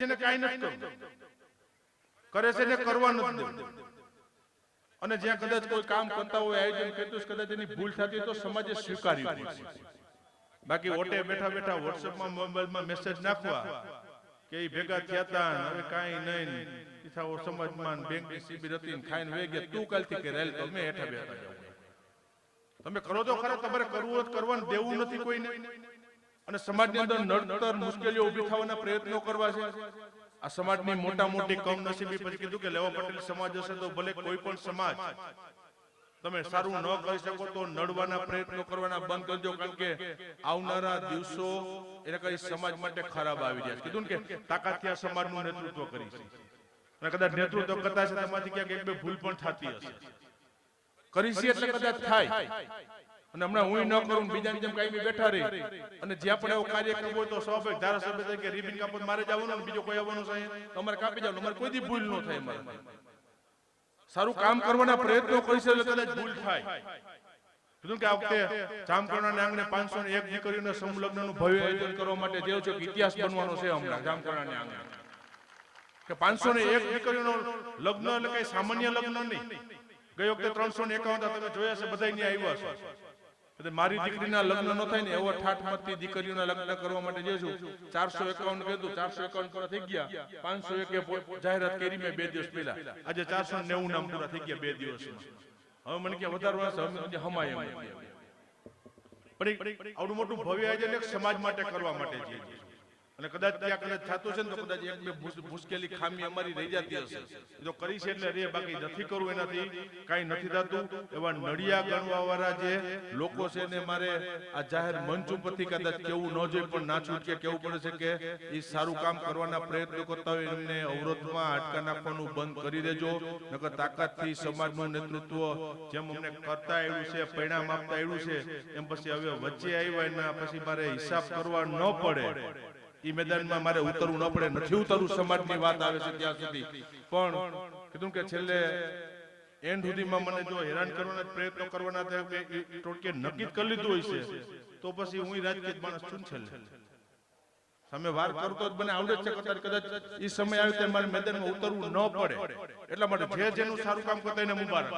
છે ને કાઈ નથી કરવું, કરે છે ને કરવા નથી દેવું. અને જ્યાં કદાચ કોઈ કામ કરતા હોય, આયોજન કરતું કદાચ એની ભૂલ થતી તો સમાજે સ્વીકારવી પડશે. બાકી ઓટે બેઠા બેઠા વોટ્સએપમાં મોબાઈલમાં મેસેજ નાખવા કે એ ભેગા થયા હતા હવે કાંઈ નહીં, ઈથાઓ સમાજમાં બેંકની શિબિર હતી ખાઈને વે ગયા, તું કાલથી કે રેલ તો મેં હેઠા બેઠા. તમે કરો તો ખરા, તમારે કરવું જ કરવાનું દેવું નથી કોઈને. અને સમાજની અંદર નડતર મુશ્કેલીઓ ઊભી થવાના પ્રયત્નો કરવા છે. આ સમાજની મોટા મોટી કમનસીબી પછી કીધું કે લેવા પટેલ સમાજ હશે તો ભલે કોઈ પણ સમાજ તમે સારું ન કરી શકો તો નડવાના પ્રયત્નો કરવાના બંધ કરજો, કારણ કે આવનારા દિવસો એને કઈ સમાજ માટે ખરાબ આવી રહ્યા છે. કીધું ને કે તાકાતથી આ સમાજનું નેતૃત્વ કરી છે અને કદાચ નેતૃત્વ કરતા છે તેમાંથી ક્યાંક એક બે ભૂલ પણ થતી હશે, કરી છે એટલે કદાચ થાય. અને હમણાં હું ન કરું બીજાની જેમ કઈ બી બેઠા રહી અને જ્યાં પણ એવું કાર્ય કરવું હોય તો સ્વાભાવિક ધારાસભ્ય તરીકે રિબિન કાપત મારે જવાનું, બીજો કોઈ આવવાનું છે તમારે કાપી જવાનું, અમારે કોઈ દી ભૂલ ન થાય. મારે સારું કામ કરવાના પ્રયત્નો કરી છે એટલે કદાચ ભૂલ થાય. કીધું કે આ વખતે જામકરણાના આંગણે 501 દીકરીઓના સમલગ્નનું ભવ્ય આયોજન કરવા માટે જે છે ઇતિહાસ બનવાનો છે હમણાં જામકરણાના આંગણે. કે 501 દીકરીઓનો લગ્ન એટલે કઈ સામાન્ય લગ્ન નહીં. ગઈ વખતે 351 તમે જોયા છે, બધા અહીંયા આવ્યા છે. મારી દીકરીના લગ્ન ન થાય ને એવો ઠાઠમાંથી દીકરીઓના લગ્ન કરવા માટે જે છું 451 કીધું, 451 પૂરા થઈ ગયા. 501 જાહેરાત કરી મેં 2 દિવસ પહેલા, આજે 490 નામ પૂરા થઈ ગયા 2 દિવસમાં. હવે મને કે વધારવા હમાય એમ. પણ આવડું મોટું ભવ્ય આયોજન એક સમાજ માટે કરવા માટે છે. અને કદાચ ત્યાં કદાચ થતું છે ને તો કદાચ એક બે મુશ્કેલી ખામી અમારી રહી જતી હશે, જો કરી છે એટલે રે, બાકી નથી કરવું એનાથી કાંઈ નથી થતું. એવા નડિયા ગણવા વાળા જે લોકો છે ને મારે આ જાહેર મંચ ઉપરથી કદાચ કેવું ન જોઈએ પણ ના છૂટકે કેવું પડે છે કે એ સારું કામ કરવાના પ્રયત્નો કરતા હોય એમને અવરોધમાં હાડકા નાખવાનું બંધ કરી દેજો. નકર તાકાતથી સમાજનું નેતૃત્વ જેમ અમને કરતા આવ્યું છે, પરિણામ આપતા આવ્યું છે, એમ પછી હવે વચ્ચે આવ્યા એના પછી મારે હિસાબ કરવા ન પડે, ઈ મેદાનમાં મારે ઉતરવું ન પડે. નથી ઉતરવું, સમાજની વાત આવે છે ત્યાં સુધી. પણ કીધું કે છેલ્લે એન્ડ સુધીમાં મને જો હેરાન કરવાના પ્રયત્નો કરવાના ટોટકે નક્કી કરી લીધું હોય છે તો પછી હું રાજકીય માણસ છું. છેલ્લે સામે વાર કરતો જ મને આવડે છે, કદાચ ઈ સમય આવે ત્યારે મારે મેદાનમાં ઉતરવું ન પડે. એટલા માટે જે જેનું સારું કામ કરતા એને મુબારક.